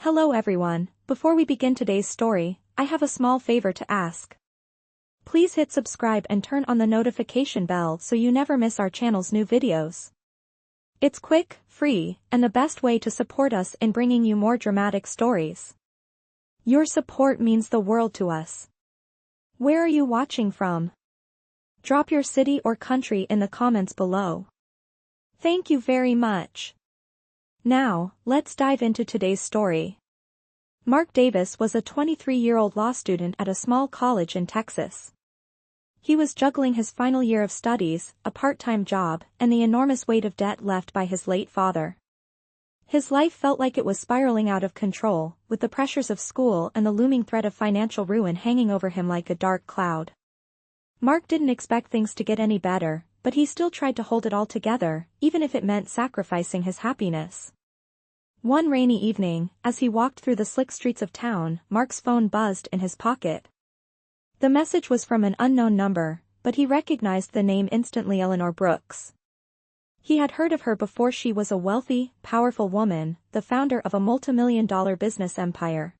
Hello everyone, before we begin today's story, I have a small favor to ask. Please hit subscribe and turn on the notification bell so you never miss our channel's new videos. It's quick, free, and the best way to support us in bringing you more dramatic stories. Your support means the world to us. Where are you watching from? Drop your city or country in the comments below. Thank you very much. Now, let's dive into today's story. Mark Davis was a 23-year-old law student at a small college in Texas. He was juggling his final year of studies, a part-time job, and the enormous weight of debt left by his late father. His life felt like it was spiraling out of control, with the pressures of school and the looming threat of financial ruin hanging over him like a dark cloud. Mark didn't expect things to get any better, but he still tried to hold it all together, even if it meant sacrificing his happiness. One rainy evening, as he walked through the slick streets of town, Mark's phone buzzed in his pocket. The message was from an unknown number, but he recognized the name instantly: Eleanor Brooks. He had heard of her before. She was a wealthy, powerful woman, the founder of a multimillion-dollar business empire.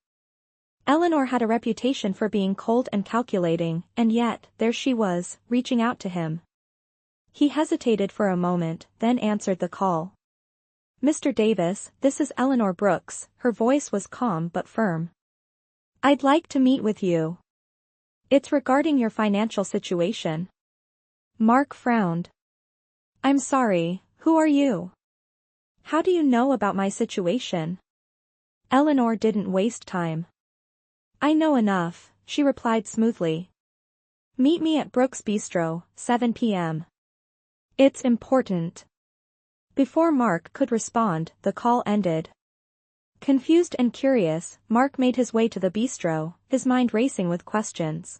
Eleanor had a reputation for being cold and calculating, and yet, there she was, reaching out to him. He hesitated for a moment, then answered the call. "Mr. Davis, this is Eleanor Brooks." Her voice was calm but firm. "I'd like to meet with you. It's regarding your financial situation." Mark frowned. "I'm sorry, who are you? How do you know about my situation?" Eleanor didn't waste time. "I know enough," she replied smoothly. "Meet me at Brooks Bistro, 7 p.m. It's important." Before Mark could respond, the call ended. Confused and curious, Mark made his way to the bistro, his mind racing with questions.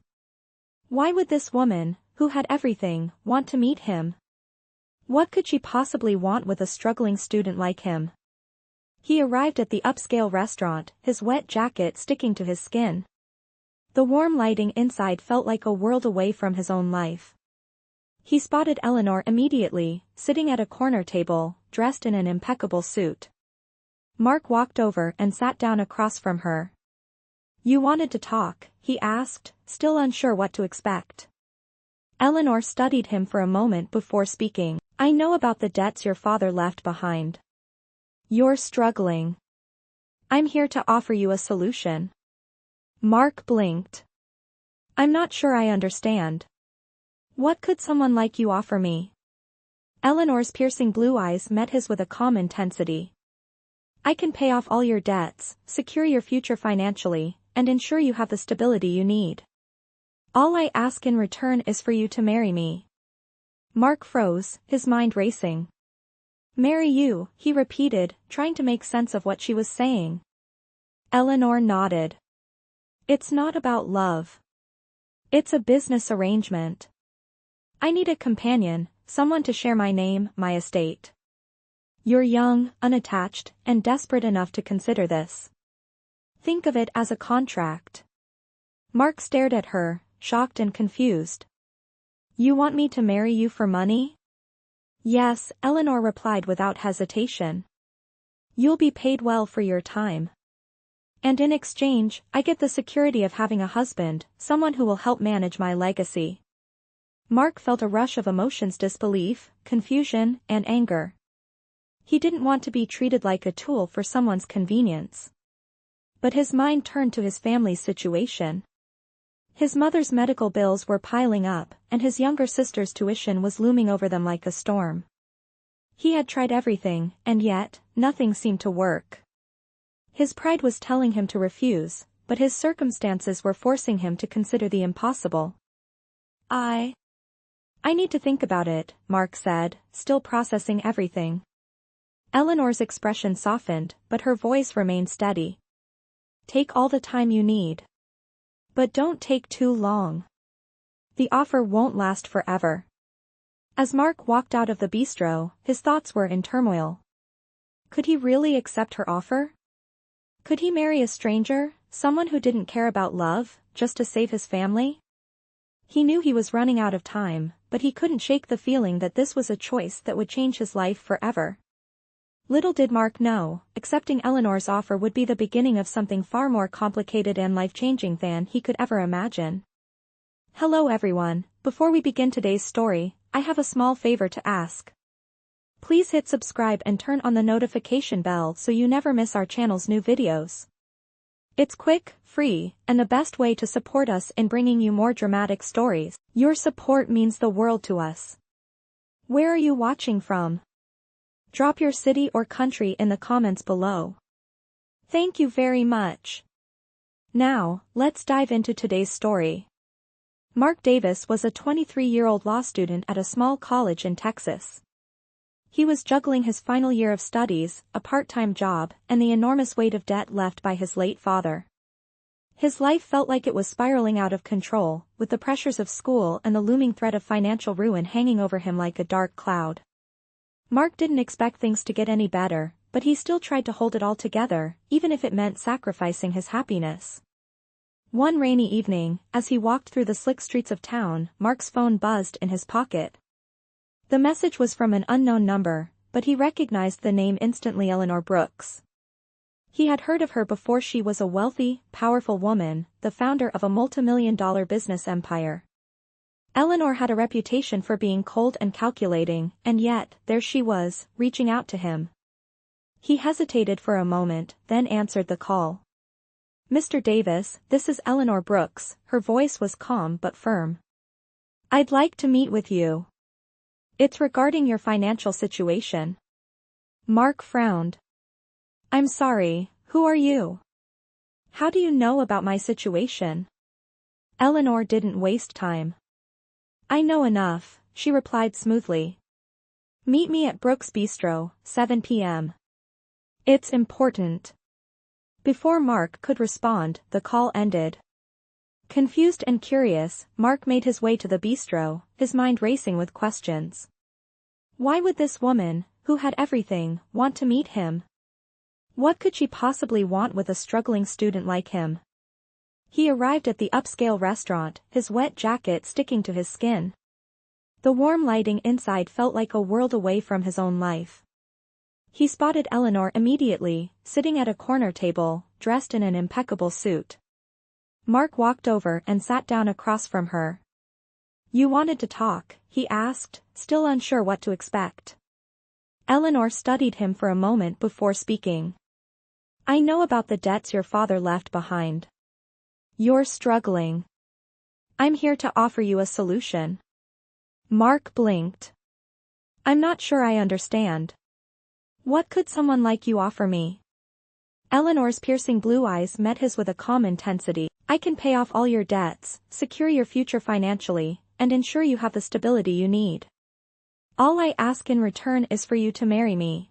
Why would this woman, who had everything, want to meet him? What could she possibly want with a struggling student like him? He arrived at the upscale restaurant, his wet jacket sticking to his skin. The warm lighting inside felt like a world away from his own life. He spotted Eleanor immediately, sitting at a corner table, dressed in an impeccable suit. Mark walked over and sat down across from her. "You wanted to talk?" he asked, still unsure what to expect. Eleanor studied him for a moment before speaking. "I know about the debts your father left behind. You're struggling. I'm here to offer you a solution." Mark blinked. "I'm not sure I understand. What could someone like you offer me?" Eleanor's piercing blue eyes met his with a calm intensity. "I can pay off all your debts, secure your future financially, and ensure you have the stability you need. All I ask in return is for you to marry me." Mark froze, his mind racing. "Marry you," he repeated, trying to make sense of what she was saying. Eleanor nodded. "It's not about love. It's a business arrangement. I need a companion, someone to share my name, my estate. You're young, unattached, and desperate enough to consider this. Think of it as a contract." Mark stared at her, shocked and confused. "You want me to marry you for money?" "Yes," Eleanor replied without hesitation. "You'll be paid well for your time. And in exchange, I get the security of having a husband, someone who will help manage my legacy." Mark felt a rush of emotions: disbelief, confusion, and anger. He didn't want to be treated like a tool for someone's convenience. But his mind turned to his family's situation. His mother's medical bills were piling up, and his younger sister's tuition was looming over them like a storm. He had tried everything, and yet, nothing seemed to work. His pride was telling him to refuse, but his circumstances were forcing him to consider the impossible. I need to think about it," Mark said, still processing everything. Eleanor's expression softened, but her voice remained steady. "Take all the time you need. But don't take too long. The offer won't last forever." As Mark walked out of the bistro, his thoughts were in turmoil. Could he really accept her offer? Could he marry a stranger, someone who didn't care about love, just to save his family? He knew he was running out of time, but he couldn't shake the feeling that this was a choice that would change his life forever. Little did Mark know, accepting Eleanor's offer would be the beginning of something far more complicated and life-changing than he could ever imagine. Hello everyone, before we begin today's story, I have a small favor to ask. Please hit subscribe and turn on the notification bell so you never miss our channel's new videos. It's quick, free, and the best way to support us in bringing you more dramatic stories. Your support means the world to us. Where are you watching from? Drop your city or country in the comments below. Thank you very much. Now, let's dive into today's story. Mark Davis was a 23-year-old law student at a small college in Texas. He was juggling his final year of studies, a part-time job, and the enormous weight of debt left by his late father. His life felt like it was spiraling out of control, with the pressures of school and the looming threat of financial ruin hanging over him like a dark cloud. Mark didn't expect things to get any better, but he still tried to hold it all together, even if it meant sacrificing his happiness. One rainy evening, as he walked through the slick streets of town, Mark's phone buzzed in his pocket. The message was from an unknown number, but he recognized the name instantly: Eleanor Brooks. He had heard of her before. She was a wealthy, powerful woman, the founder of a multimillion-dollar business empire. Eleanor had a reputation for being cold and calculating, and yet, there she was, reaching out to him. He hesitated for a moment, then answered the call. "Mr. Davis, this is Eleanor Brooks," her voice was calm but firm. "I'd like to meet with you. It's regarding your financial situation." Mark frowned. "I'm sorry, who are you? How do you know about my situation?" Eleanor didn't waste time. "I know enough," she replied smoothly. "Meet me at Brooks Bistro, 7 p.m. It's important." Before Mark could respond, the call ended. Confused and curious, Mark made his way to the bistro, his mind racing with questions. Why would this woman, who had everything, want to meet him? What could she possibly want with a struggling student like him? He arrived at the upscale restaurant, his wet jacket sticking to his skin. The warm lighting inside felt like a world away from his own life. He spotted Eleanor immediately, sitting at a corner table, dressed in an impeccable suit. Mark walked over and sat down across from her. "You wanted to talk?" he asked, still unsure what to expect. Eleanor studied him for a moment before speaking. "I know about the debts your father left behind. You're struggling. I'm here to offer you a solution." Mark blinked. "I'm not sure I understand. What could someone like you offer me?" Eleanor's piercing blue eyes met his with a calm intensity. "I can pay off all your debts, secure your future financially, and ensure you have the stability you need. All I ask in return is for you to marry me."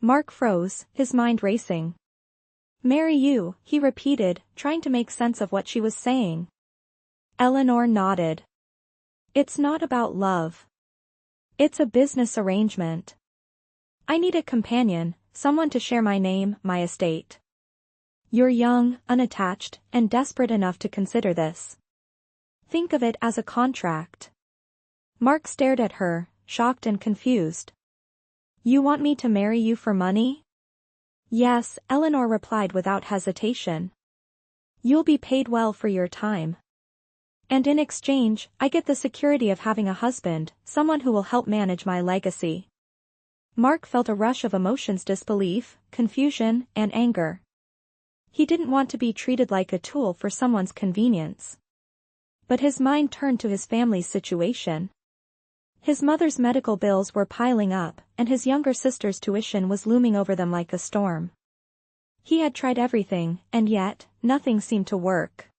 Mark froze, his mind racing. "Marry you," he repeated, trying to make sense of what she was saying. Eleanor nodded. "It's not about love. It's a business arrangement. I need a companion, someone to share my name, my estate. You're young, unattached, and desperate enough to consider this. Think of it as a contract." Mark stared at her, shocked and confused. "You want me to marry you for money?" "Yes," Eleanor replied without hesitation. "You'll be paid well for your time. And in exchange, I get the security of having a husband, someone who will help manage my legacy." Mark felt a rush of emotions: disbelief, confusion, and anger. He didn't want to be treated like a tool for someone's convenience. But his mind turned to his family's situation. His mother's medical bills were piling up, and his younger sister's tuition was looming over them like a storm. He had tried everything, and yet, nothing seemed to work.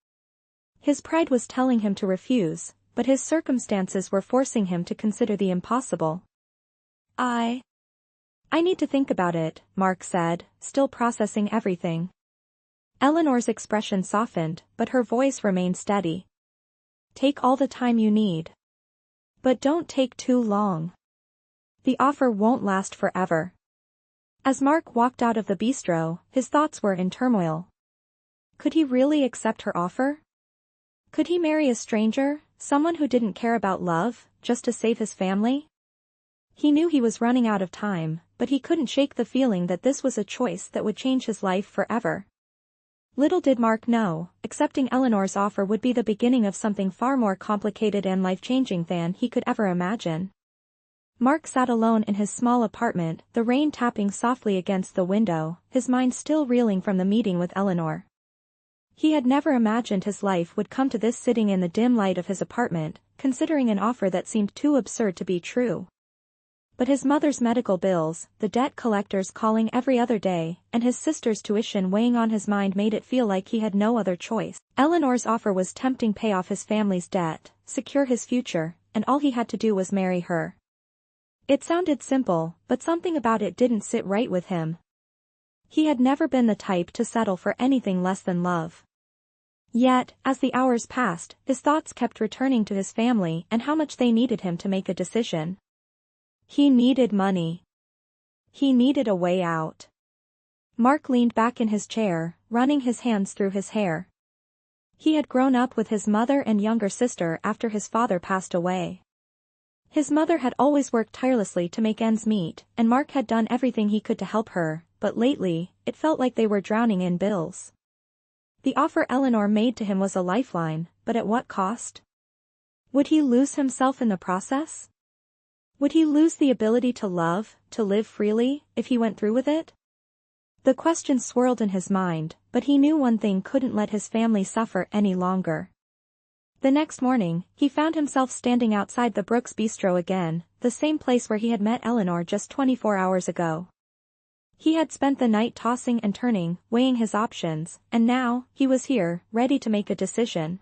His pride was telling him to refuse, but his circumstances were forcing him to consider the impossible. I need to think about it," Mark said, still processing everything. Eleanor's expression softened, but her voice remained steady. "Take all the time you need. But don't take too long. The offer won't last forever." As Mark walked out of the bistro, his thoughts were in turmoil. Could he really accept her offer? Could he marry a stranger, someone who didn't care about love, just to save his family? He knew he was running out of time, but he couldn't shake the feeling that this was a choice that would change his life forever. Little did Mark know, accepting Eleanor's offer would be the beginning of something far more complicated and life-changing than he could ever imagine. Mark sat alone in his small apartment, the rain tapping softly against the window, his mind still reeling from the meeting with Eleanor. He had never imagined his life would come to this, sitting in the dim light of his apartment, considering an offer that seemed too absurd to be true. But his mother's medical bills, the debt collectors calling every other day, and his sister's tuition weighing on his mind made it feel like he had no other choice. Eleanor's offer was tempting: pay off his family's debt, secure his future, and all he had to do was marry her. It sounded simple, but something about it didn't sit right with him. He had never been the type to settle for anything less than love. Yet, as the hours passed, his thoughts kept returning to his family and how much they needed him to make a decision. He needed money. He needed a way out. Mark leaned back in his chair, running his hands through his hair. He had grown up with his mother and younger sister after his father passed away. His mother had always worked tirelessly to make ends meet, and Mark had done everything he could to help her, but lately, it felt like they were drowning in bills. The offer Eleanor made to him was a lifeline, but at what cost? Would he lose himself in the process? Would he lose the ability to love, to live freely, if he went through with it? The question swirled in his mind, but he knew one thing: couldn't let his family suffer any longer. The next morning, he found himself standing outside the Brooks bistro again, the same place where he had met Eleanor just 24 hours ago. He had spent the night tossing and turning, weighing his options, and now, he was here, ready to make a decision.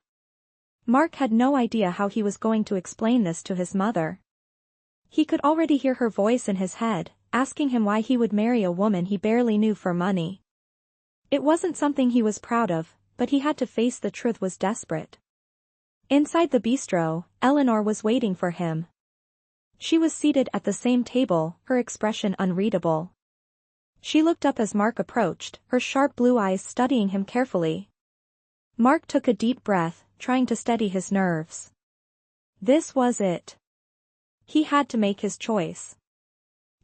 Mark had no idea how he was going to explain this to his mother. He could already hear her voice in his head, asking him why he would marry a woman he barely knew for money. It wasn't something he was proud of, but he had to face the truth: was desperate. Inside the bistro, Eleanor was waiting for him. She was seated at the same table, her expression unreadable. She looked up as Mark approached, her sharp blue eyes studying him carefully. Mark took a deep breath, trying to steady his nerves. This was it. He had to make his choice.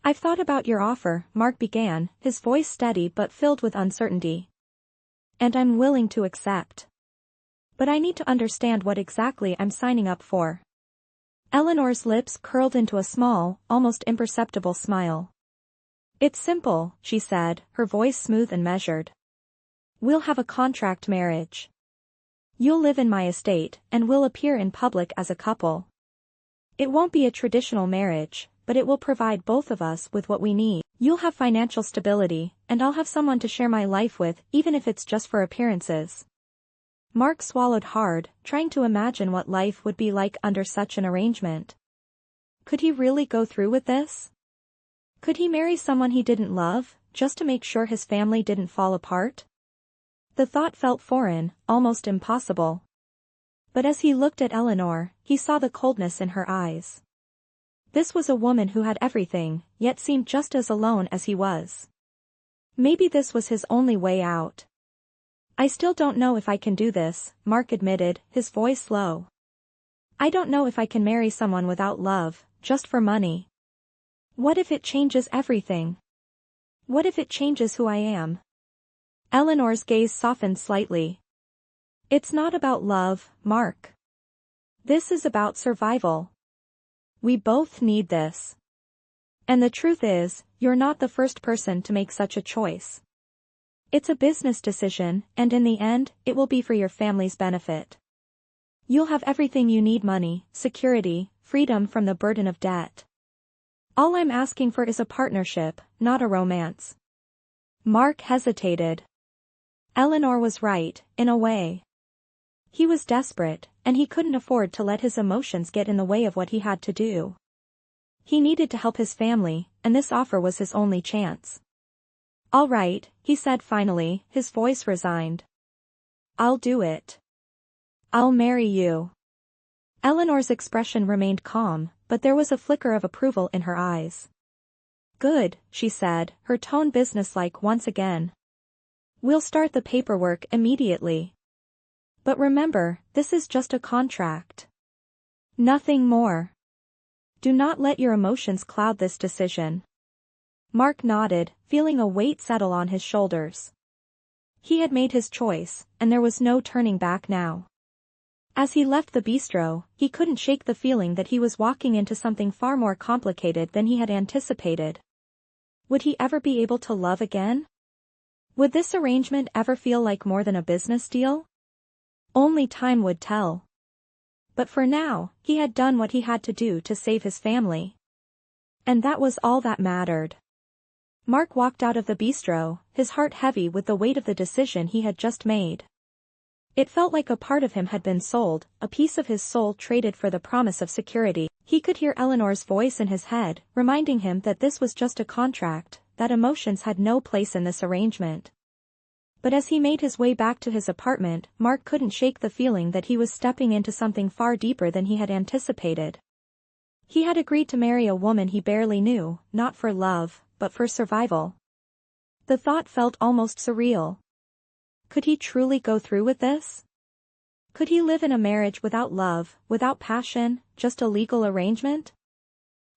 "I've thought about your offer," Mark began, his voice steady but filled with uncertainty. "And I'm willing to accept. But I need to understand what exactly I'm signing up for." Eleanor's lips curled into a small, almost imperceptible smile. "It's simple," she said, her voice smooth and measured. "We'll have a contract marriage. You'll live in my estate, and we'll appear in public as a couple. It won't be a traditional marriage, but it will provide both of us with what we need. You'll have financial stability, and I'll have someone to share my life with, even if it's just for appearances." Mark swallowed hard, trying to imagine what life would be like under such an arrangement. Could he really go through with this? Could he marry someone he didn't love, just to make sure his family didn't fall apart? The thought felt foreign, almost impossible. But as he looked at Eleanor, he saw the coldness in her eyes. This was a woman who had everything, yet seemed just as alone as he was. Maybe this was his only way out. "I still don't know if I can do this," Mark admitted, his voice low. "I don't know if I can marry someone without love, just for money. What if it changes everything? What if it changes who I am?" Eleanor's gaze softened slightly. "It's not about love, Mark. This is about survival. We both need this. And the truth is, you're not the first person to make such a choice. It's a business decision, and in the end, it will be for your family's benefit. You'll have everything you need: money, security, freedom from the burden of debt. All I'm asking for is a partnership, not a romance." Mark hesitated. Eleanor was right, in a way. He was desperate, and he couldn't afford to let his emotions get in the way of what he had to do. He needed to help his family, and this offer was his only chance. "All right," he said finally, his voice resigned. "I'll do it. I'll marry you." Eleanor's expression remained calm, but there was a flicker of approval in her eyes. "Good," she said, her tone businesslike once again. "We'll start the paperwork immediately. But remember, this is just a contract. Nothing more. Do not let your emotions cloud this decision." Mark nodded, feeling a weight settle on his shoulders. He had made his choice, and there was no turning back now. As he left the bistro, he couldn't shake the feeling that he was walking into something far more complicated than he had anticipated. Would he ever be able to love again? Would this arrangement ever feel like more than a business deal? Only time would tell. But for now, he had done what he had to do to save his family. And that was all that mattered. Mark walked out of the bistro, his heart heavy with the weight of the decision he had just made. It felt like a part of him had been sold, a piece of his soul traded for the promise of security. He could hear Eleanor's voice in his head, reminding him that this was just a contract, that emotions had no place in this arrangement. But as he made his way back to his apartment, Mark couldn't shake the feeling that he was stepping into something far deeper than he had anticipated. He had agreed to marry a woman he barely knew, not for love, but for survival. The thought felt almost surreal. Could he truly go through with this? Could he live in a marriage without love, without passion, just a legal arrangement?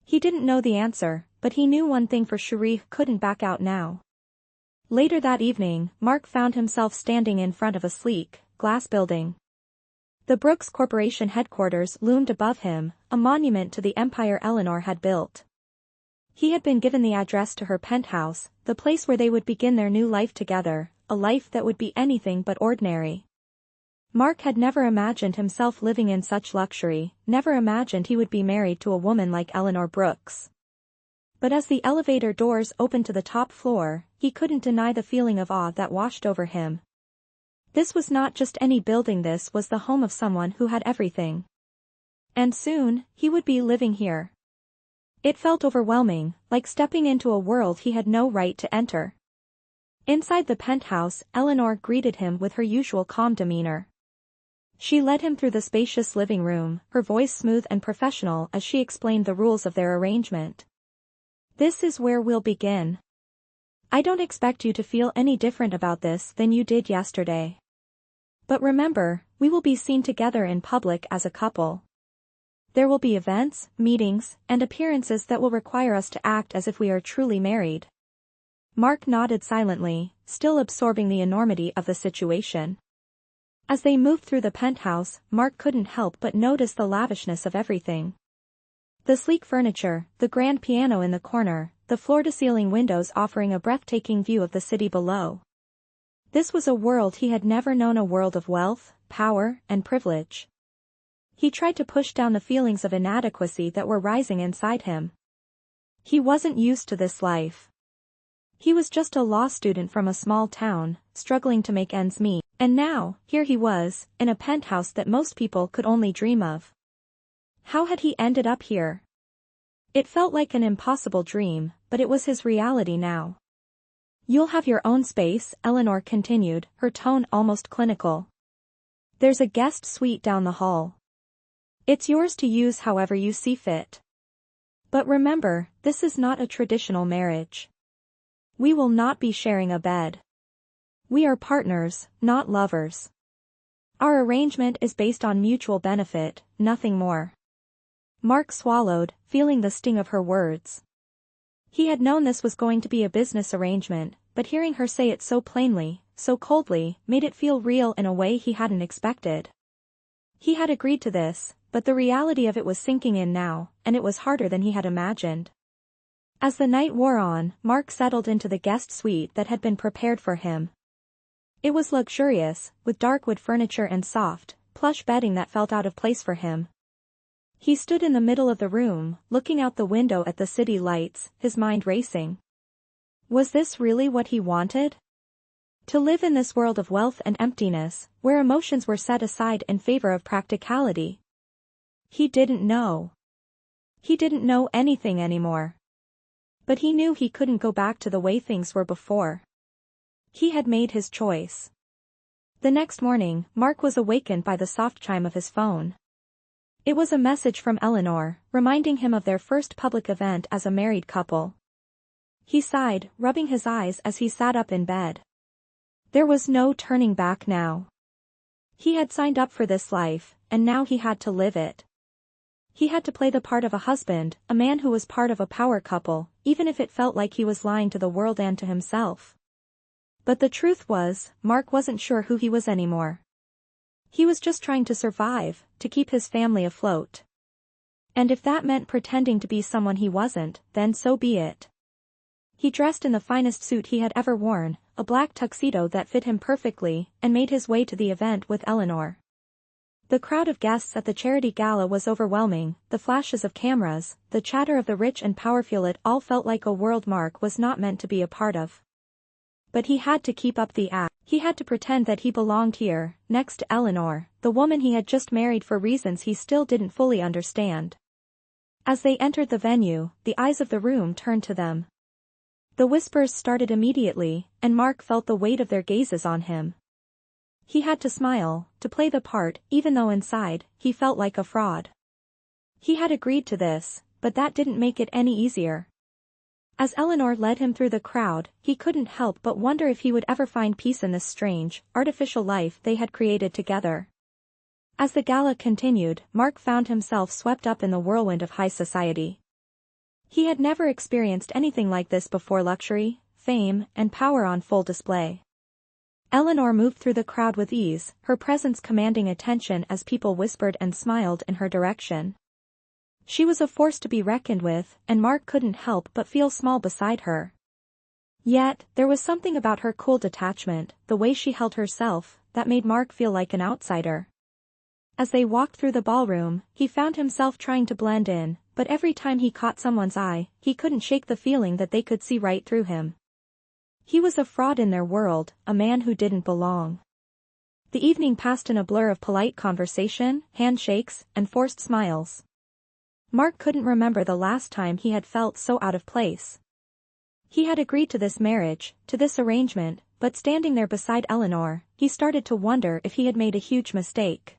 He didn't know the answer, but he knew one thing for sure: he couldn't back out now. Later that evening, Mark found himself standing in front of a sleek, glass building. The Brooks Corporation headquarters loomed above him, a monument to the empire Eleanor had built. He had been given the address to her penthouse, the place where they would begin their new life together, a life that would be anything but ordinary. Mark had never imagined himself living in such luxury, never imagined he would be married to a woman like Eleanor Brooks. But as the elevator doors opened to the top floor, he couldn't deny the feeling of awe that washed over him. This was not just any building, this was the home of someone who had everything. And soon, he would be living here. It felt overwhelming, like stepping into a world he had no right to enter. Inside the penthouse, Eleanor greeted him with her usual calm demeanor. She led him through the spacious living room, her voice smooth and professional as she explained the rules of their arrangement. "This is where we'll begin. I don't expect you to feel any different about this than you did yesterday. But remember, we will be seen together in public as a couple. There will be events, meetings, and appearances that will require us to act as if we are truly married." Mark nodded silently, still absorbing the enormity of the situation. As they moved through the penthouse, Mark couldn't help but notice the lavishness of everything. The sleek furniture, the grand piano in the corner, the floor-to-ceiling windows offering a breathtaking view of the city below. This was a world he had never known, a world of wealth, power, and privilege. He tried to push down the feelings of inadequacy that were rising inside him. He wasn't used to this life. He was just a law student from a small town, struggling to make ends meet, and now, here he was, in a penthouse that most people could only dream of. How had he ended up here? It felt like an impossible dream, but it was his reality now. "You'll have your own space," Eleanor continued, her tone almost clinical. "There's a guest suite down the hall. It's yours to use however you see fit. But remember, this is not a traditional marriage. We will not be sharing a bed. We are partners, not lovers. Our arrangement is based on mutual benefit, nothing more." Mark swallowed, feeling the sting of her words. He had known this was going to be a business arrangement, but hearing her say it so plainly, so coldly, made it feel real in a way he hadn't expected. He had agreed to this, but the reality of it was sinking in now, and it was harder than he had imagined. As the night wore on, Mark settled into the guest suite that had been prepared for him. It was luxurious, with dark wood furniture and soft, plush bedding that felt out of place for him. He stood in the middle of the room, looking out the window at the city lights, his mind racing. Was this really what he wanted? To live in this world of wealth and emptiness, where emotions were set aside in favor of practicality? He didn't know. He didn't know anything anymore. But he knew he couldn't go back to the way things were before. He had made his choice. The next morning, Mark was awakened by the soft chime of his phone. It was a message from Eleanor, reminding him of their first public event as a married couple. He sighed, rubbing his eyes as he sat up in bed. There was no turning back now. He had signed up for this life, and now he had to live it. He had to play the part of a husband, a man who was part of a power couple, even if it felt like he was lying to the world and to himself. But the truth was, Mark wasn't sure who he was anymore. He was just trying to survive, to keep his family afloat. And if that meant pretending to be someone he wasn't, then so be it. He dressed in the finest suit he had ever worn, a black tuxedo that fit him perfectly, and made his way to the event with Eleanor. The crowd of guests at the charity gala was overwhelming, the flashes of cameras, the chatter of the rich and powerful, it all felt like a world Mark was not meant to be a part of. But he had to keep up the act. He had to pretend that he belonged here, next to Eleanor, the woman he had just married for reasons he still didn't fully understand. As they entered the venue, the eyes of the room turned to them. The whispers started immediately, and Mark felt the weight of their gazes on him. He had to smile, to play the part, even though inside, he felt like a fraud. He had agreed to this, but that didn't make it any easier. As Eleanor led him through the crowd, he couldn't help but wonder if he would ever find peace in this strange, artificial life they had created together. As the gala continued, Mark found himself swept up in the whirlwind of high society. He had never experienced anything like this before: luxury, fame, and power on full display. Eleanor moved through the crowd with ease, her presence commanding attention as people whispered and smiled in her direction. She was a force to be reckoned with, and Mark couldn't help but feel small beside her. Yet, there was something about her cool detachment, the way she held herself, that made Mark feel like an outsider. As they walked through the ballroom, he found himself trying to blend in, but every time he caught someone's eye, he couldn't shake the feeling that they could see right through him. He was a fraud in their world, a man who didn't belong. The evening passed in a blur of polite conversation, handshakes, and forced smiles. Mark couldn't remember the last time he had felt so out of place. He had agreed to this marriage, to this arrangement, but standing there beside Eleanor, he started to wonder if he had made a huge mistake.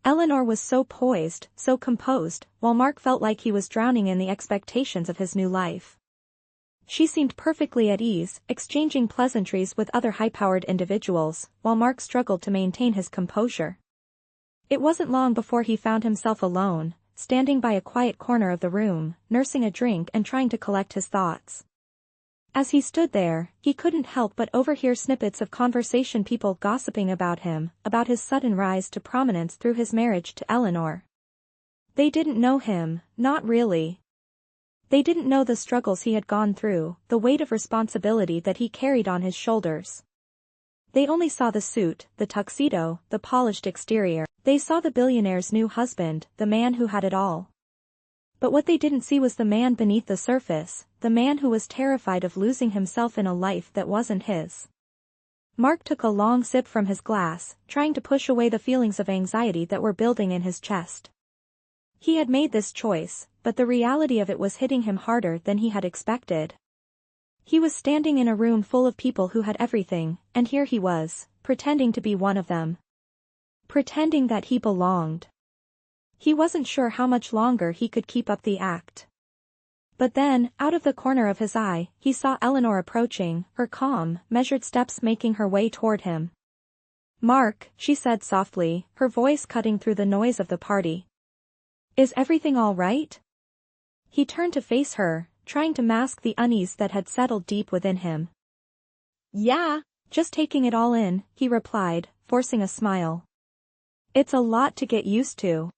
Eleanor was so poised, so composed, while Mark felt like he was drowning in the expectations of his new life. She seemed perfectly at ease, exchanging pleasantries with other high-powered individuals, while Mark struggled to maintain his composure. It wasn't long before he found himself alone, standing by a quiet corner of the room, nursing a drink and trying to collect his thoughts. As he stood there, he couldn't help but overhear snippets of conversation, people gossiping about him, about his sudden rise to prominence through his marriage to Eleanor. They didn't know him, not really. They didn't know the struggles he had gone through, the weight of responsibility that he carried on his shoulders. They only saw the suit, the tuxedo, the polished exterior. They saw the billionaire's new husband, the man who had it all. But what they didn't see was the man beneath the surface, the man who was terrified of losing himself in a life that wasn't his. Mark took a long sip from his glass, trying to push away the feelings of anxiety that were building in his chest. He had made this choice, but the reality of it was hitting him harder than he had expected. He was standing in a room full of people who had everything, and here he was, pretending to be one of them. Pretending that he belonged. He wasn't sure how much longer he could keep up the act. But then, out of the corner of his eye, he saw Eleanor approaching, her calm, measured steps making her way toward him. "Mark," she said softly, her voice cutting through the noise of the party. "Is everything all right?" He turned to face her, trying to mask the unease that had settled deep within him. "Yeah, just taking it all in," he replied, forcing a smile. "It's a lot to get used to."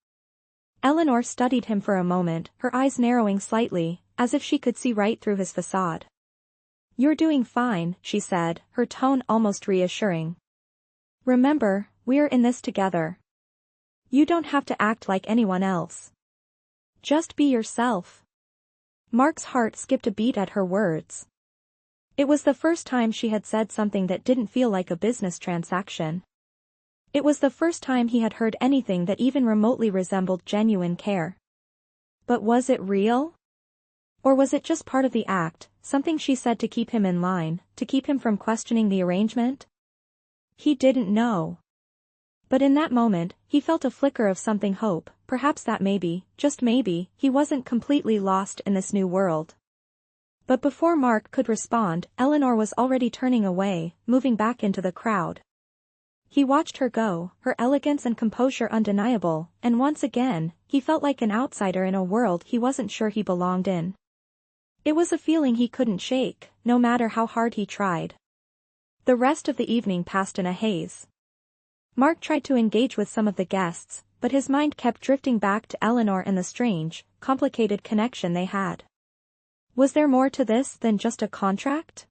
Eleanor studied him for a moment, her eyes narrowing slightly, as if she could see right through his facade. "You're doing fine," she said, her tone almost reassuring. "Remember, we're in this together. You don't have to act like anyone else. Just be yourself." Mark's heart skipped a beat at her words. It was the first time she had said something that didn't feel like a business transaction. It was the first time he had heard anything that even remotely resembled genuine care. But was it real? Or was it just part of the act, something she said to keep him in line, to keep him from questioning the arrangement? He didn't know. But in that moment, he felt a flicker of something, hope, perhaps that maybe, just maybe, he wasn't completely lost in this new world. But before Mark could respond, Eleanor was already turning away, moving back into the crowd. He watched her go, her elegance and composure undeniable, and once again, he felt like an outsider in a world he wasn't sure he belonged in. It was a feeling he couldn't shake, no matter how hard he tried. The rest of the evening passed in a haze. Mark tried to engage with some of the guests, but his mind kept drifting back to Eleanor and the strange, complicated connection they had. Was there more to this than just a contract?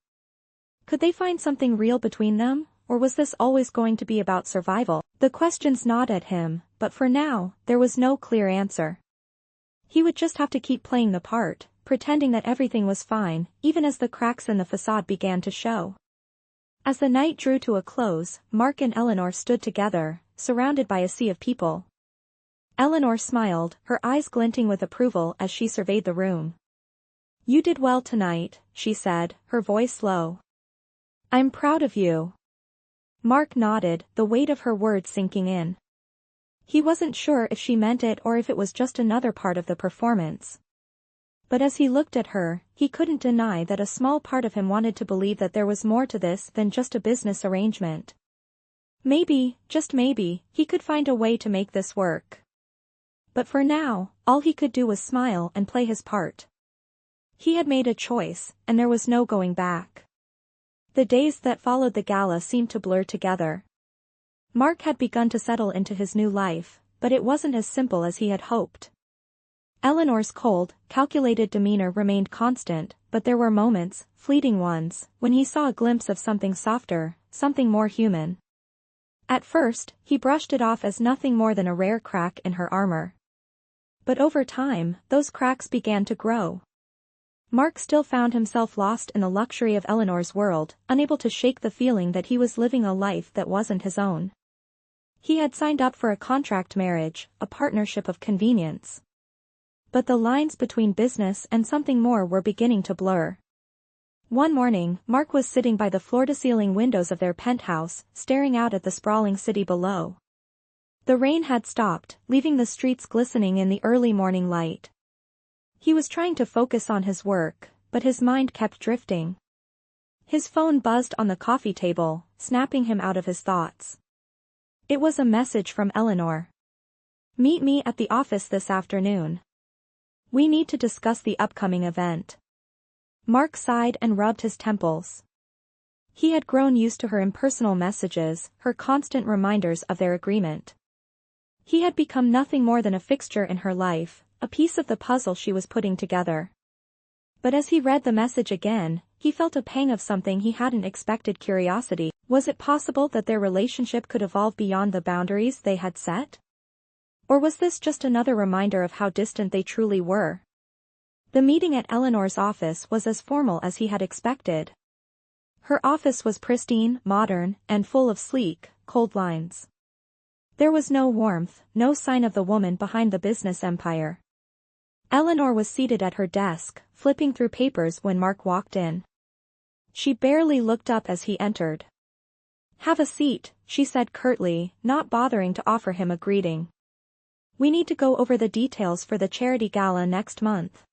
Could they find something real between them, or was this always going to be about survival? The questions gnawed at him, but for now, there was no clear answer. He would just have to keep playing the part, pretending that everything was fine, even as the cracks in the facade began to show. As the night drew to a close, Mark and Eleanor stood together, surrounded by a sea of people. Eleanor smiled, her eyes glinting with approval as she surveyed the room. "You did well tonight," she said, her voice low. "I'm proud of you." Mark nodded, the weight of her words sinking in. He wasn't sure if she meant it or if it was just another part of the performance. But as he looked at her, he couldn't deny that a small part of him wanted to believe that there was more to this than just a business arrangement. Maybe, just maybe, he could find a way to make this work. But for now, all he could do was smile and play his part. He had made a choice, and there was no going back. The days that followed the gala seemed to blur together. Mark had begun to settle into his new life, but it wasn't as simple as he had hoped. Eleanor's cold, calculated demeanor remained constant, but there were moments, fleeting ones, when he saw a glimpse of something softer, something more human. At first, he brushed it off as nothing more than a rare crack in her armor. But over time, those cracks began to grow. Mark still found himself lost in the luxury of Eleanor's world, unable to shake the feeling that he was living a life that wasn't his own. He had signed up for a contract marriage, a partnership of convenience. But the lines between business and something more were beginning to blur. One morning, Mark was sitting by the floor-to-ceiling windows of their penthouse, staring out at the sprawling city below. The rain had stopped, leaving the streets glistening in the early morning light. He was trying to focus on his work, but his mind kept drifting. His phone buzzed on the coffee table, snapping him out of his thoughts. It was a message from Eleanor. "Meet me at the office this afternoon. We need to discuss the upcoming event." Mark sighed and rubbed his temples. He had grown used to her impersonal messages, her constant reminders of their agreement. He had become nothing more than a fixture in her life, a piece of the puzzle she was putting together. But as he read the message again, he felt a pang of something he hadn't expected: curiosity. Was it possible that their relationship could evolve beyond the boundaries they had set? Or was this just another reminder of how distant they truly were? The meeting at Eleanor's office was as formal as he had expected. Her office was pristine, modern, and full of sleek, cold lines. There was no warmth, no sign of the woman behind the business empire. Eleanor was seated at her desk, flipping through papers when Mark walked in. She barely looked up as he entered. "Have a seat," she said curtly, not bothering to offer him a greeting. "We need to go over the details for the charity gala next month.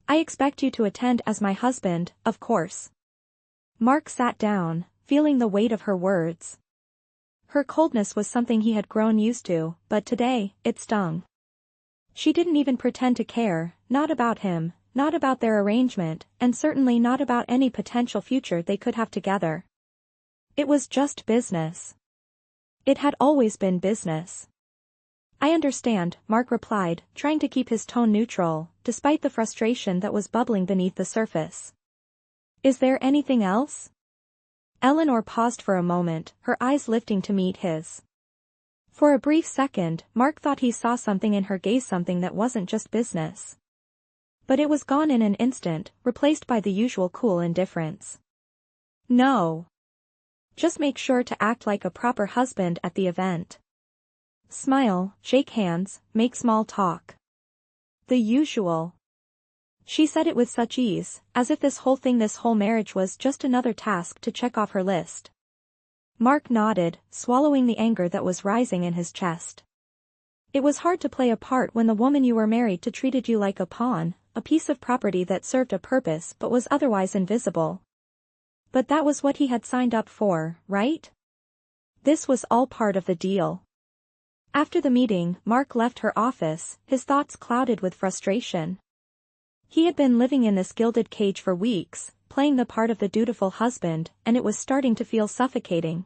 I expect you to attend as my husband, of course." Mark sat down, feeling the weight of her words. Her coldness was something he had grown used to, but today, it stung. She didn't even pretend to care, not about him, not about their arrangement, and certainly not about any potential future they could have together. It was just business. It had always been business. "I understand," Mark replied, trying to keep his tone neutral, despite the frustration that was bubbling beneath the surface. "Is there anything else?" Eleanor paused for a moment, her eyes lifting to meet his. For a brief second, Mark thought he saw something in her gaze, something that wasn't just business. But it was gone in an instant, replaced by the usual cool indifference. "No. Just make sure to act like a proper husband at the event. Smile, shake hands, make small talk. The usual." She said it with such ease, as if this whole marriage was just another task to check off her list. Mark nodded, swallowing the anger that was rising in his chest. It was hard to play a part when the woman you were married to treated you like a pawn, a piece of property that served a purpose but was otherwise invisible. But that was what he had signed up for, right? This was all part of the deal. After the meeting, Mark left her office, his thoughts clouded with frustration. He had been living in this gilded cage for weeks, playing the part of the dutiful husband, and it was starting to feel suffocating.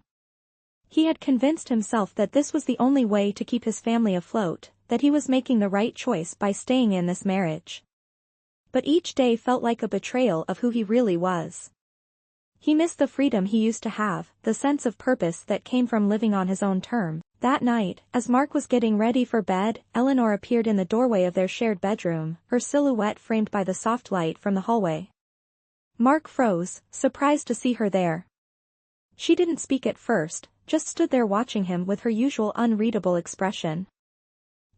He had convinced himself that this was the only way to keep his family afloat, that he was making the right choice by staying in this marriage. But each day felt like a betrayal of who he really was. He missed the freedom he used to have, the sense of purpose that came from living on his own terms. That night, as Mark was getting ready for bed, Eleanor appeared in the doorway of their shared bedroom, her silhouette framed by the soft light from the hallway. Mark froze, surprised to see her there. She didn't speak at first, just stood there watching him with her usual unreadable expression.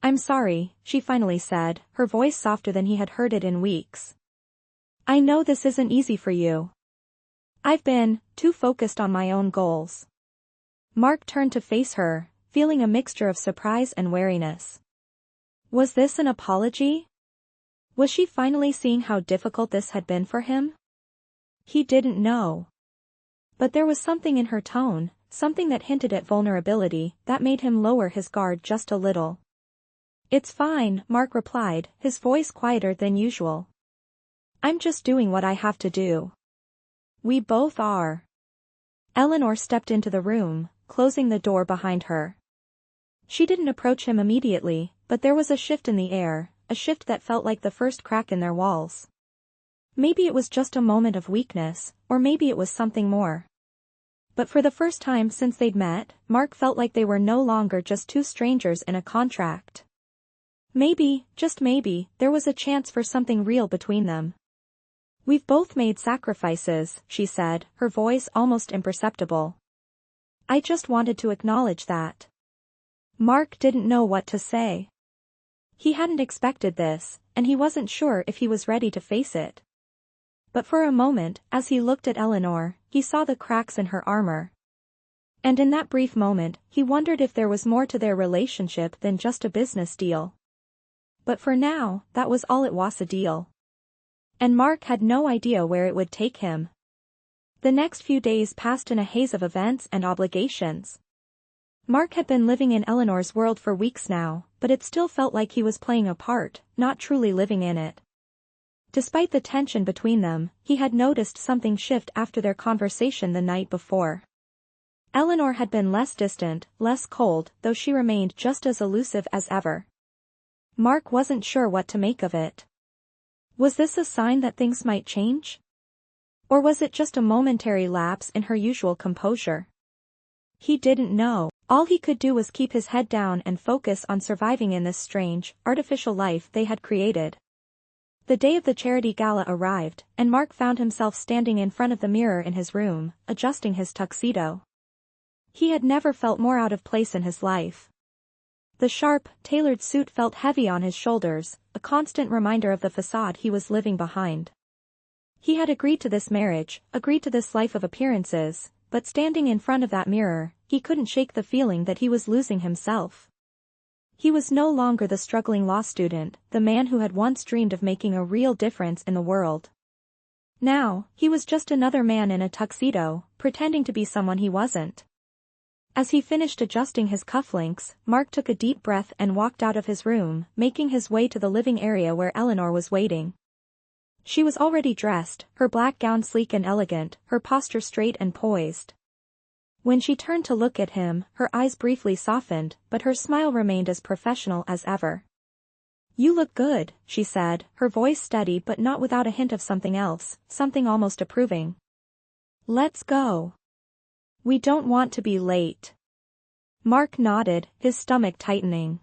"I'm sorry," she finally said, her voice softer than he had heard it in weeks. "I know this isn't easy for you. I've been too focused on my own goals." Mark turned to face her, feeling a mixture of surprise and wariness. Was this an apology? Was she finally seeing how difficult this had been for him? He didn't know. But there was something in her tone, something that hinted at vulnerability, that made him lower his guard just a little. "It's fine," Mark replied, his voice quieter than usual. "I'm just doing what I have to do." "We both are." Eleanor stepped into the room, closing the door behind her. She didn't approach him immediately, but there was a shift in the air, a shift that felt like the first crack in their walls. Maybe it was just a moment of weakness, or maybe it was something more. But for the first time since they'd met, Mark felt like they were no longer just two strangers in a contract. Maybe, just maybe, there was a chance for something real between them. "We've both made sacrifices," she said, her voice almost imperceptible. "I just wanted to acknowledge that." Mark didn't know what to say. He hadn't expected this, and he wasn't sure if he was ready to face it. But for a moment, as he looked at Eleanor, he saw the cracks in her armor. And in that brief moment, he wondered if there was more to their relationship than just a business deal. But for now, that was all it was, a deal. And Mark had no idea where it would take him. The next few days passed in a haze of events and obligations. Mark had been living in Eleanor's world for weeks now, but it still felt like he was playing a part, not truly living in it. Despite the tension between them, he had noticed something shift after their conversation the night before. Eleanor had been less distant, less cold, though she remained just as elusive as ever. Mark wasn't sure what to make of it. Was this a sign that things might change? Or was it just a momentary lapse in her usual composure? He didn't know. All he could do was keep his head down and focus on surviving in this strange, artificial life they had created. The day of the charity gala arrived, and Mark found himself standing in front of the mirror in his room, adjusting his tuxedo. He had never felt more out of place in his life. The sharp, tailored suit felt heavy on his shoulders, a constant reminder of the facade he was living behind. He had agreed to this marriage, agreed to this life of appearances, but standing in front of that mirror, he couldn't shake the feeling that he was losing himself. He was no longer the struggling law student, the man who had once dreamed of making a real difference in the world. Now, he was just another man in a tuxedo, pretending to be someone he wasn't. As he finished adjusting his cufflinks, Mark took a deep breath and walked out of his room, making his way to the living area where Eleanor was waiting. She was already dressed, her black gown sleek and elegant, her posture straight and poised. When she turned to look at him, her eyes briefly softened, but her smile remained as professional as ever. "You look good," she said, her voice steady but not without a hint of something else, something almost approving. "Let's go. We don't want to be late." Mark nodded, his stomach tightening.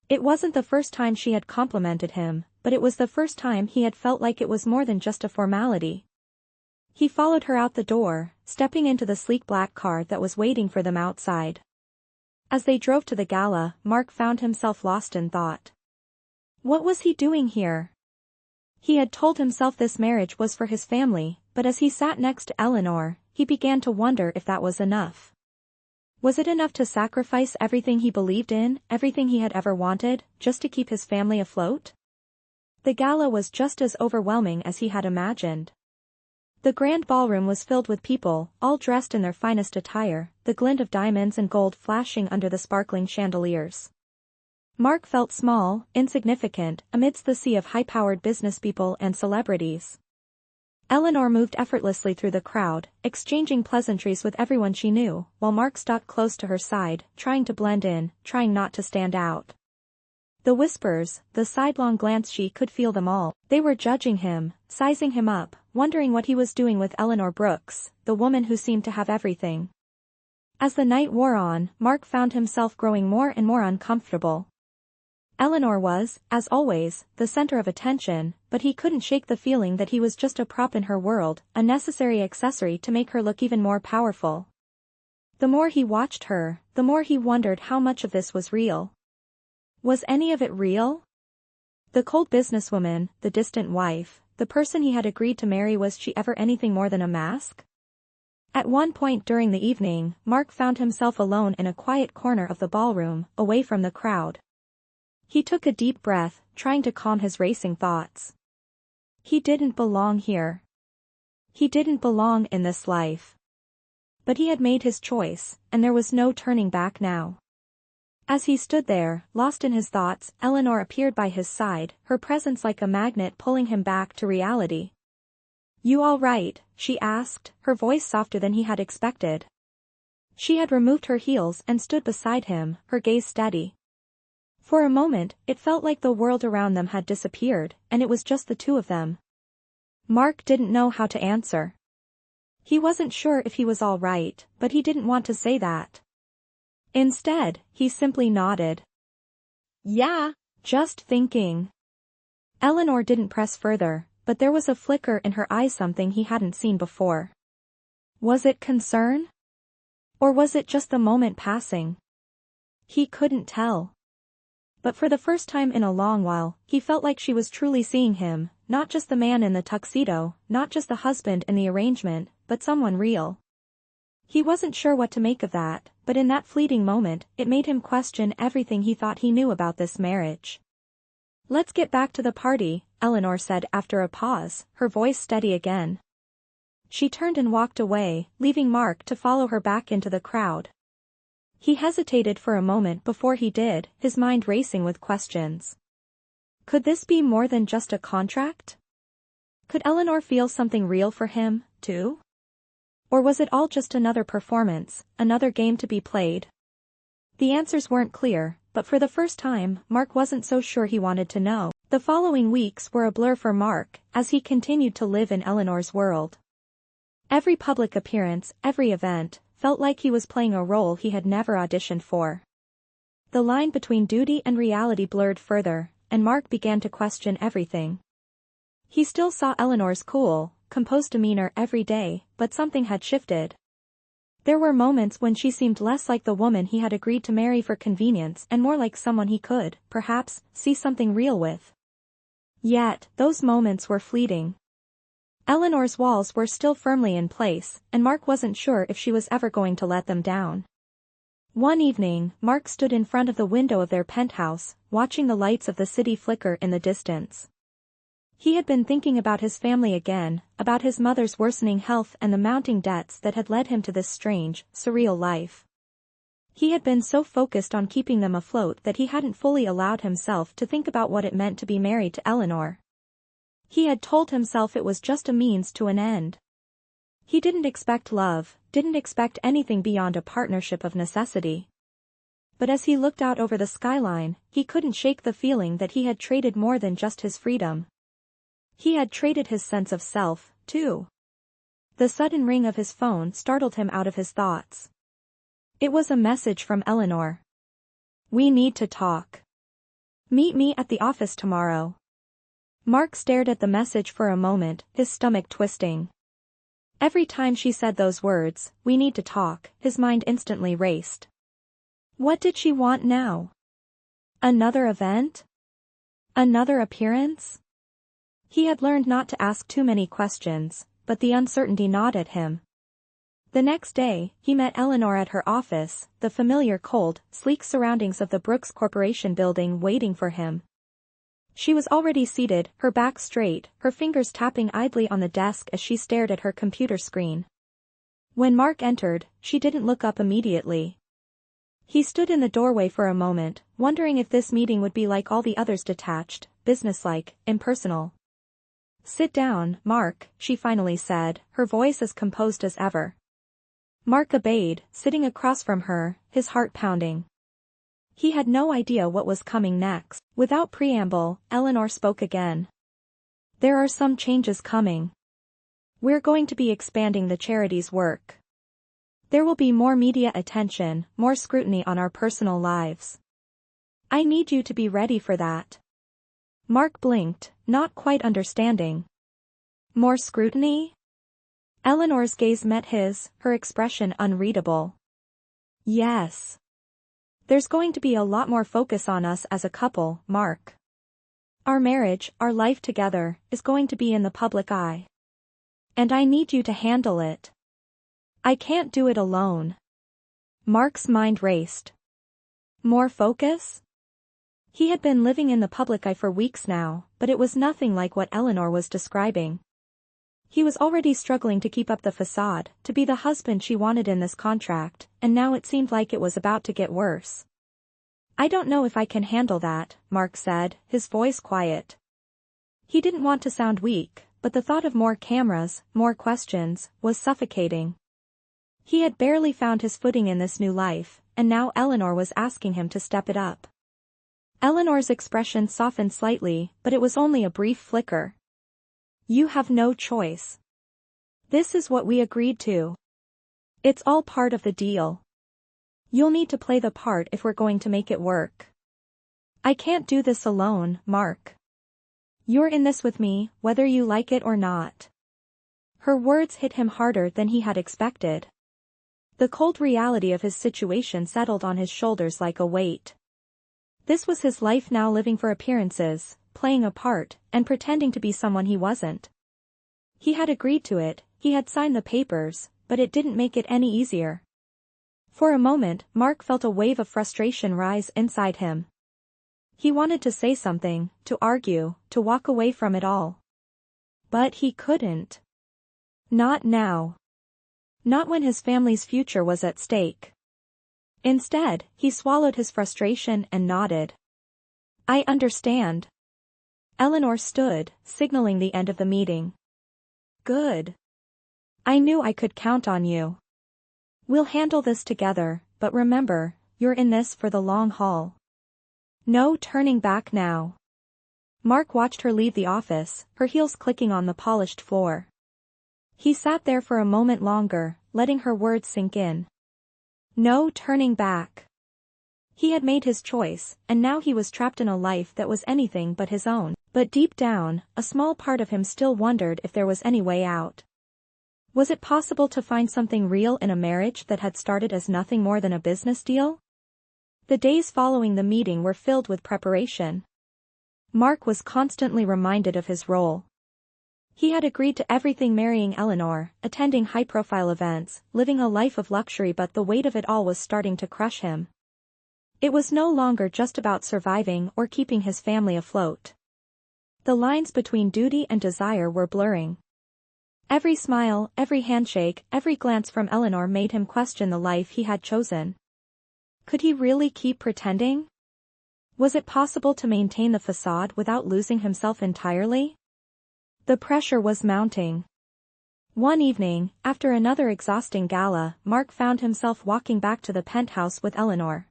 It wasn't the first time she had complimented him, but it was the first time he had felt like it was more than just a formality. He followed her out the door, stepping into the sleek black car that was waiting for them outside. As they drove to the gala, Mark found himself lost in thought. What was he doing here? He had told himself this marriage was for his family, but as he sat next to Eleanor, he began to wonder if that was enough. Was it enough to sacrifice everything he believed in, everything he had ever wanted, just to keep his family afloat? The gala was just as overwhelming as he had imagined. The grand ballroom was filled with people, all dressed in their finest attire, the glint of diamonds and gold flashing under the sparkling chandeliers. Mark felt small, insignificant, amidst the sea of high-powered businesspeople and celebrities. Eleanor moved effortlessly through the crowd, exchanging pleasantries with everyone she knew, while Mark stuck close to her side, trying to blend in, trying not to stand out. The whispers, the sidelong glance, she could feel them all. They were judging him, sizing him up, wondering what he was doing with Eleanor Brooks, the woman who seemed to have everything. As the night wore on, Mark found himself growing more and more uncomfortable. Eleanor was, as always, the center of attention, but he couldn't shake the feeling that he was just a prop in her world, a necessary accessory to make her look even more powerful. The more he watched her, the more he wondered how much of this was real. Was any of it real? The cold businesswoman, the distant wife, the person he had agreed to marry, was she ever anything more than a mask? At one point during the evening, Mark found himself alone in a quiet corner of the ballroom, away from the crowd. He took a deep breath, trying to calm his racing thoughts. He didn't belong here. He didn't belong in this life. But he had made his choice, and there was no turning back now. As he stood there, lost in his thoughts, Eleanor appeared by his side, her presence like a magnet pulling him back to reality. "You all right?" she asked, her voice softer than he had expected. She had removed her heels and stood beside him, her gaze steady. For a moment, it felt like the world around them had disappeared, and it was just the two of them. Mark didn't know how to answer. He wasn't sure if he was all right, but he didn't want to say that. Instead, he simply nodded. "Yeah, just thinking." Eleanor didn't press further, but there was a flicker in her eyes, something he hadn't seen before. Was it concern? Or was it just the moment passing? He couldn't tell. But for the first time in a long while, he felt like she was truly seeing him, not just the man in the tuxedo, not just the husband in the arrangement, but someone real. He wasn't sure what to make of that, but in that fleeting moment, it made him question everything he thought he knew about this marriage. "Let's get back to the party," Eleanor said after a pause, her voice steady again. She turned and walked away, leaving Mark to follow her back into the crowd. He hesitated for a moment before he did, his mind racing with questions. Could this be more than just a contract? Could Eleanor feel something real for him, too? Or was it all just another performance, another game to be played? The answers weren't clear, but for the first time, Mark wasn't so sure he wanted to know. The following weeks were a blur for Mark, as he continued to live in Eleanor's world. Every public appearance, every event, felt like he was playing a role he had never auditioned for. The line between duty and reality blurred further, and Mark began to question everything. He still saw Eleanor's cool, composed demeanor every day, but something had shifted. There were moments when she seemed less like the woman he had agreed to marry for convenience and more like someone he could, perhaps, see something real with. Yet, those moments were fleeting. Eleanor's walls were still firmly in place, and Mark wasn't sure if she was ever going to let them down. One evening, Mark stood in front of the window of their penthouse, watching the lights of the city flicker in the distance. He had been thinking about his family again, about his mother's worsening health and the mounting debts that had led him to this strange, surreal life. He had been so focused on keeping them afloat that he hadn't fully allowed himself to think about what it meant to be married to Eleanor. He had told himself it was just a means to an end. He didn't expect love, didn't expect anything beyond a partnership of necessity. But as he looked out over the skyline, he couldn't shake the feeling that he had traded more than just his freedom. He had traded his sense of self, too. The sudden ring of his phone startled him out of his thoughts. It was a message from Eleanor. "We need to talk. Meet me at the office tomorrow." Mark stared at the message for a moment, his stomach twisting. Every time she said those words, "We need to talk," his mind instantly raced. What did she want now? Another event? Another appearance? He had learned not to ask too many questions, but the uncertainty gnawed at him. The next day, he met Eleanor at her office, the familiar cold, sleek surroundings of the Brooks Corporation building waiting for him. She was already seated, her back straight, her fingers tapping idly on the desk as she stared at her computer screen. When Mark entered, she didn't look up immediately. He stood in the doorway for a moment, wondering if this meeting would be like all the others, detached, businesslike, impersonal. "Sit down, Mark," she finally said, her voice as composed as ever. Mark obeyed, sitting across from her, his heart pounding. He had no idea what was coming next. Without preamble, Eleanor spoke again. "There are some changes coming. We're going to be expanding the charity's work. There will be more media attention, more scrutiny on our personal lives. I need you to be ready for that." Mark blinked, not quite understanding. "More scrutiny?" Eleanor's gaze met his, her expression unreadable. "Yes. There's going to be a lot more focus on us as a couple, Mark. Our marriage, our life together, is going to be in the public eye. And I need you to handle it. I can't do it alone." Mark's mind raced. More focus? He had been living in the public eye for weeks now, but it was nothing like what Eleanor was describing. He was already struggling to keep up the facade, to be the husband she wanted in this contract, and now it seemed like it was about to get worse. "I don't know if I can handle that," Mark said, his voice quiet. He didn't want to sound weak, but the thought of more cameras, more questions, was suffocating. He had barely found his footing in this new life, and now Eleanor was asking him to step it up. Eleanor's expression softened slightly, but it was only a brief flicker. "You have no choice. This is what we agreed to. It's all part of the deal. You'll need to play the part if we're going to make it work. I can't do this alone, Mark. You're in this with me, whether you like it or not." Her words hit him harder than he had expected. The cold reality of his situation settled on his shoulders like a weight. This was his life now, living for appearances, playing a part, and pretending to be someone he wasn't. He had agreed to it, he had signed the papers, but it didn't make it any easier. For a moment, Mark felt a wave of frustration rise inside him. He wanted to say something, to argue, to walk away from it all. But he couldn't. Not now. Not when his family's future was at stake. Instead, he swallowed his frustration and nodded. "I understand." Eleanor stood, signaling the end of the meeting. "Good. I knew I could count on you. We'll handle this together, but remember, you're in this for the long haul. No turning back now." Mark watched her leave the office, her heels clicking on the polished floor. He sat there for a moment longer, letting her words sink in. No turning back. He had made his choice, and now he was trapped in a life that was anything but his own. But deep down, a small part of him still wondered if there was any way out. Was it possible to find something real in a marriage that had started as nothing more than a business deal? The days following the meeting were filled with preparation. Mark was constantly reminded of his role. He had agreed to everything, marrying Eleanor, attending high-profile events, living a life of luxury, but the weight of it all was starting to crush him. It was no longer just about surviving or keeping his family afloat. The lines between duty and desire were blurring. Every smile, every handshake, every glance from Eleanor made him question the life he had chosen. Could he really keep pretending? Was it possible to maintain the facade without losing himself entirely? The pressure was mounting. One evening, after another exhausting gala, Mark found himself walking back to the penthouse with Eleanor.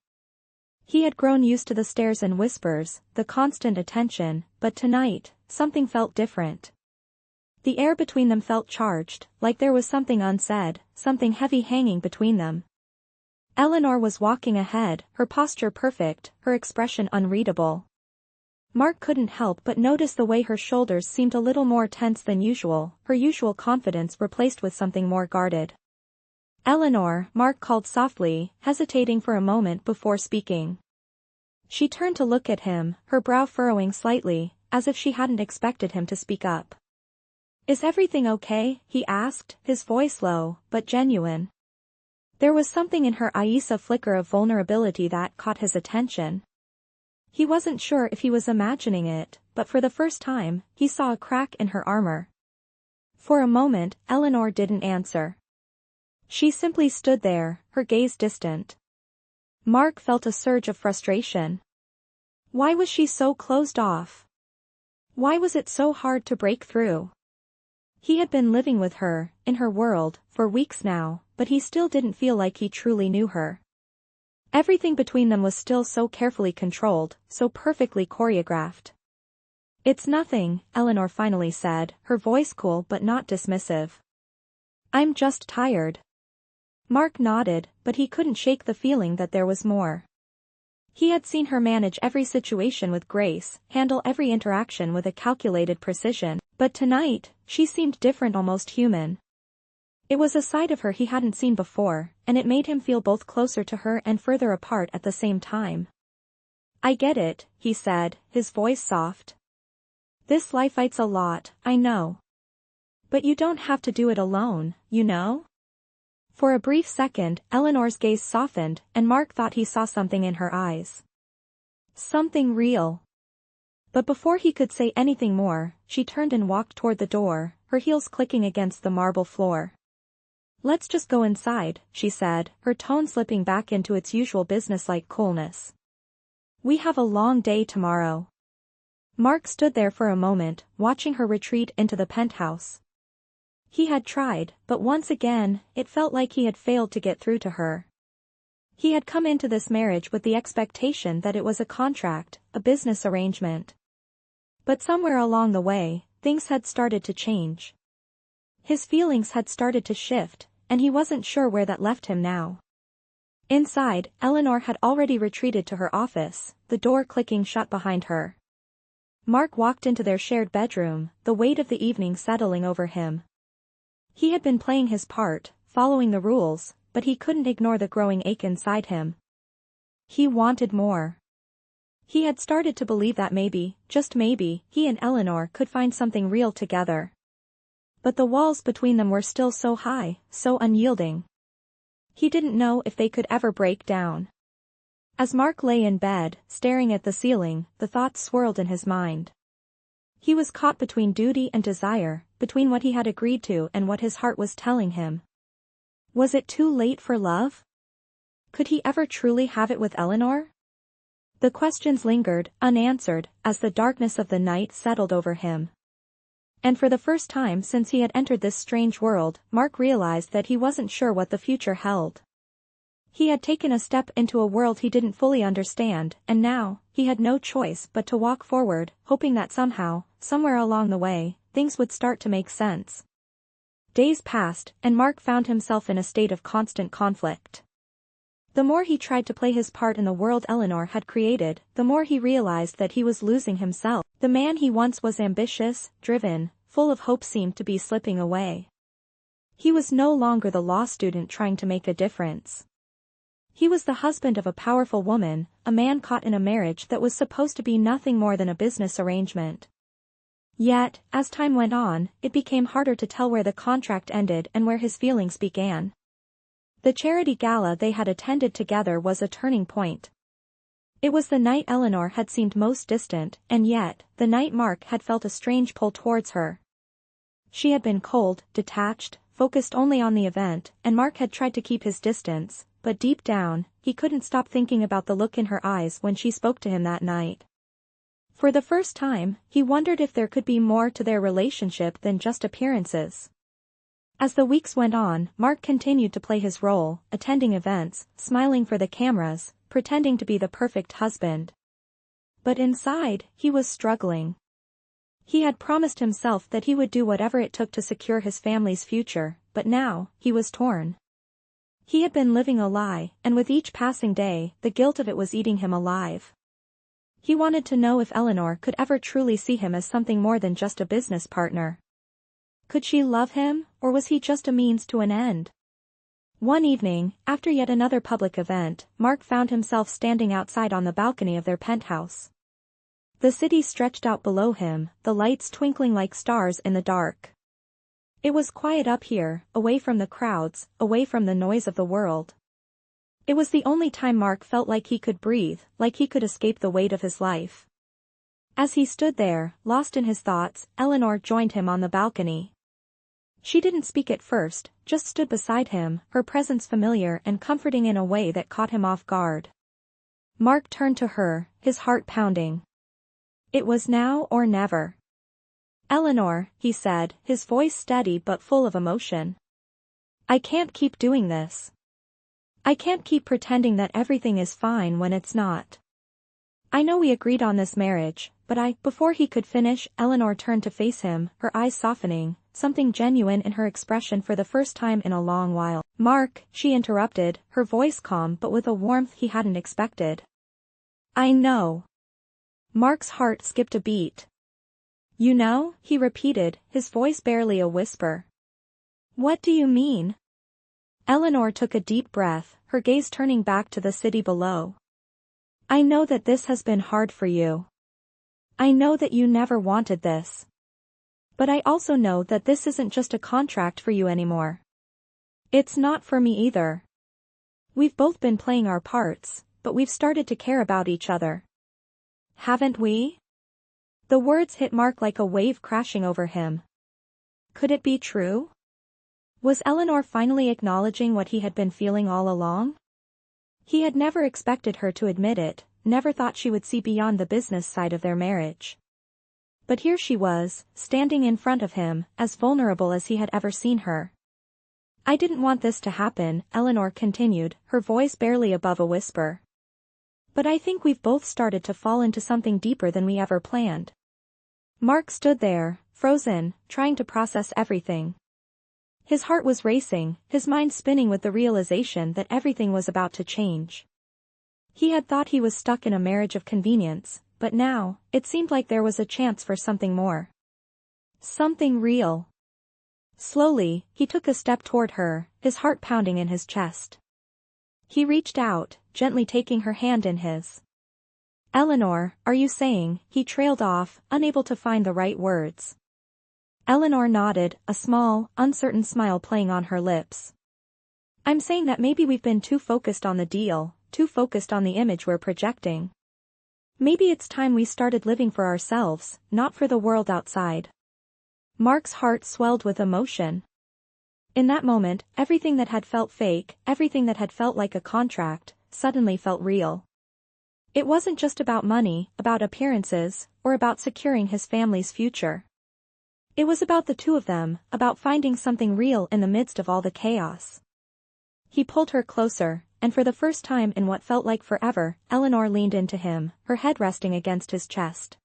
He had grown used to the stares and whispers, the constant attention, but tonight, something felt different. The air between them felt charged, like there was something unsaid, something heavy hanging between them. Eleanor was walking ahead, her posture perfect, her expression unreadable. Mark couldn't help but notice the way her shoulders seemed a little more tense than usual, her usual confidence replaced with something more guarded. "Eleanor," Mark called softly, hesitating for a moment before speaking. She turned to look at him, her brow furrowing slightly, as if she hadn't expected him to speak up. "Is everything okay?" he asked, his voice low, but genuine. There was something in her eyes, a flicker of vulnerability that caught his attention. He wasn't sure if he was imagining it, but for the first time, he saw a crack in her armor. For a moment, Eleanor didn't answer. She simply stood there, her gaze distant. Mark felt a surge of frustration. Why was she so closed off? Why was it so hard to break through? He had been living with her, in her world, for weeks now, but he still didn't feel like he truly knew her. Everything between them was still so carefully controlled, so perfectly choreographed. "It's nothing," Eleanor finally said, her voice cool but not dismissive. "I'm just tired." Mark nodded, but he couldn't shake the feeling that there was more. He had seen her manage every situation with grace, handle every interaction with a calculated precision, but tonight, she seemed different, almost human. It was a side of her he hadn't seen before, and it made him feel both closer to her and further apart at the same time. "I get it," he said, his voice soft. "This life fights a lot, I know. But you don't have to do it alone, you know?" For a brief second, Eleanor's gaze softened, and Mark thought he saw something in her eyes. Something real. But before he could say anything more, she turned and walked toward the door, her heels clicking against the marble floor. "Let's just go inside," she said, her tone slipping back into its usual businesslike coolness. "We have a long day tomorrow." Mark stood there for a moment, watching her retreat into the penthouse. He had tried, but once again, it felt like he had failed to get through to her. He had come into this marriage with the expectation that it was a contract, a business arrangement. But somewhere along the way, things had started to change. His feelings had started to shift, and he wasn't sure where that left him now. Inside, Eleanor had already retreated to her office, the door clicking shut behind her. Mark walked into their shared bedroom, the weight of the evening settling over him. He had been playing his part, following the rules, but he couldn't ignore the growing ache inside him. He wanted more. He had started to believe that maybe, just maybe, he and Eleanor could find something real together. But the walls between them were still so high, so unyielding. He didn't know if they could ever break down. As Mark lay in bed, staring at the ceiling, the thoughts swirled in his mind. He was caught between duty and desire, between what he had agreed to and what his heart was telling him. Was it too late for love? Could he ever truly have it with Eleanor? The questions lingered, unanswered, as the darkness of the night settled over him. And for the first time since he had entered this strange world, Mark realized that he wasn't sure what the future held. He had taken a step into a world he didn't fully understand, and now, he had no choice but to walk forward, hoping that somehow, somewhere along the way, things would start to make sense. Days passed, and Mark found himself in a state of constant conflict. The more he tried to play his part in the world Eleanor had created, the more he realized that he was losing himself. The man he once was, ambitious, driven, full of hope, seemed to be slipping away. He was no longer the law student trying to make a difference. He was the husband of a powerful woman, a man caught in a marriage that was supposed to be nothing more than a business arrangement. Yet, as time went on, it became harder to tell where the contract ended and where his feelings began. The charity gala they had attended together was a turning point. It was the night Eleanor had seemed most distant, and yet, the night Mark had felt a strange pull towards her. She had been cold, detached, focused only on the event, and Mark had tried to keep his distance, but deep down, he couldn't stop thinking about the look in her eyes when she spoke to him that night. For the first time, he wondered if there could be more to their relationship than just appearances. As the weeks went on, Mark continued to play his role, attending events, smiling for the cameras, pretending to be the perfect husband. But inside, he was struggling. He had promised himself that he would do whatever it took to secure his family's future, but now, he was torn. He had been living a lie, and with each passing day, the guilt of it was eating him alive. He wanted to know if Eleanor could ever truly see him as something more than just a business partner. Could she love him, or was he just a means to an end? One evening, after yet another public event, Mark found himself standing outside on the balcony of their penthouse. The city stretched out below him, the lights twinkling like stars in the dark. It was quiet up here, away from the crowds, away from the noise of the world. It was the only time Mark felt like he could breathe, like he could escape the weight of his life. As he stood there, lost in his thoughts, Eleanor joined him on the balcony. She didn't speak at first, just stood beside him, her presence familiar and comforting in a way that caught him off guard. Mark turned to her, his heart pounding. It was now or never. "Eleanor," he said, his voice steady but full of emotion. "I can't keep doing this. I can't keep pretending that everything is fine when it's not. I know we agreed on this marriage, but Before he could finish, Eleanor turned to face him, her eyes softening, something genuine in her expression for the first time in a long while. "Mark," she interrupted, her voice calm but with a warmth he hadn't expected. "I know." Mark's heart skipped a beat. "You know?" he repeated, his voice barely a whisper. "What do you mean?" Eleanor took a deep breath, her gaze turning back to the city below. "I know that this has been hard for you. I know that you never wanted this. But I also know that this isn't just a contract for you anymore. It's not for me either. We've both been playing our parts, but we've started to care about each other. Haven't we?" The words hit Mark like a wave crashing over him. Could it be true? Was Eleanor finally acknowledging what he had been feeling all along? He had never expected her to admit it, never thought she would see beyond the business side of their marriage. But here she was, standing in front of him, as vulnerable as he had ever seen her. "I didn't want this to happen," Eleanor continued, her voice barely above a whisper. "But I think we've both started to fall into something deeper than we ever planned." Mark stood there, frozen, trying to process everything. His heart was racing, his mind spinning with the realization that everything was about to change. He had thought he was stuck in a marriage of convenience, but now, it seemed like there was a chance for something more. Something real. Slowly, he took a step toward her, his heart pounding in his chest. He reached out, gently taking her hand in his. "Eleanor, are you saying?" he trailed off, unable to find the right words. Eleanor nodded, a small, uncertain smile playing on her lips. "I'm saying that maybe we've been too focused on the deal, too focused on the image we're projecting. Maybe it's time we started living for ourselves, not for the world outside." Mark's heart swelled with emotion. In that moment, everything that had felt fake, everything that had felt like a contract, suddenly felt real. It wasn't just about money, about appearances, or about securing his family's future. It was about the two of them, about finding something real in the midst of all the chaos. He pulled her closer, and for the first time in what felt like forever, Eleanor leaned into him, her head resting against his chest.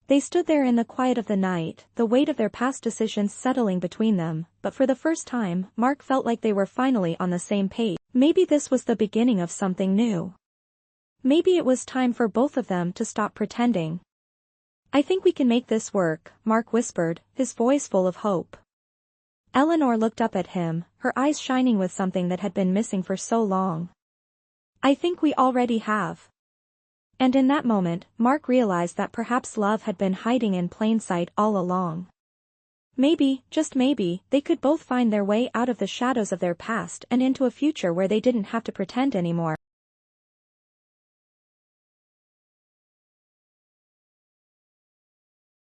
They stood there in the quiet of the night, the weight of their past decisions settling between them, but for the first time, Mark felt like they were finally on the same page. Maybe this was the beginning of something new. Maybe it was time for both of them to stop pretending. "I think we can make this work," Mark whispered, his voice full of hope. Eleanor looked up at him, her eyes shining with something that had been missing for so long. "I think we already have." And in that moment, Mark realized that perhaps love had been hiding in plain sight all along. Maybe, just maybe, they could both find their way out of the shadows of their past and into a future where they didn't have to pretend anymore.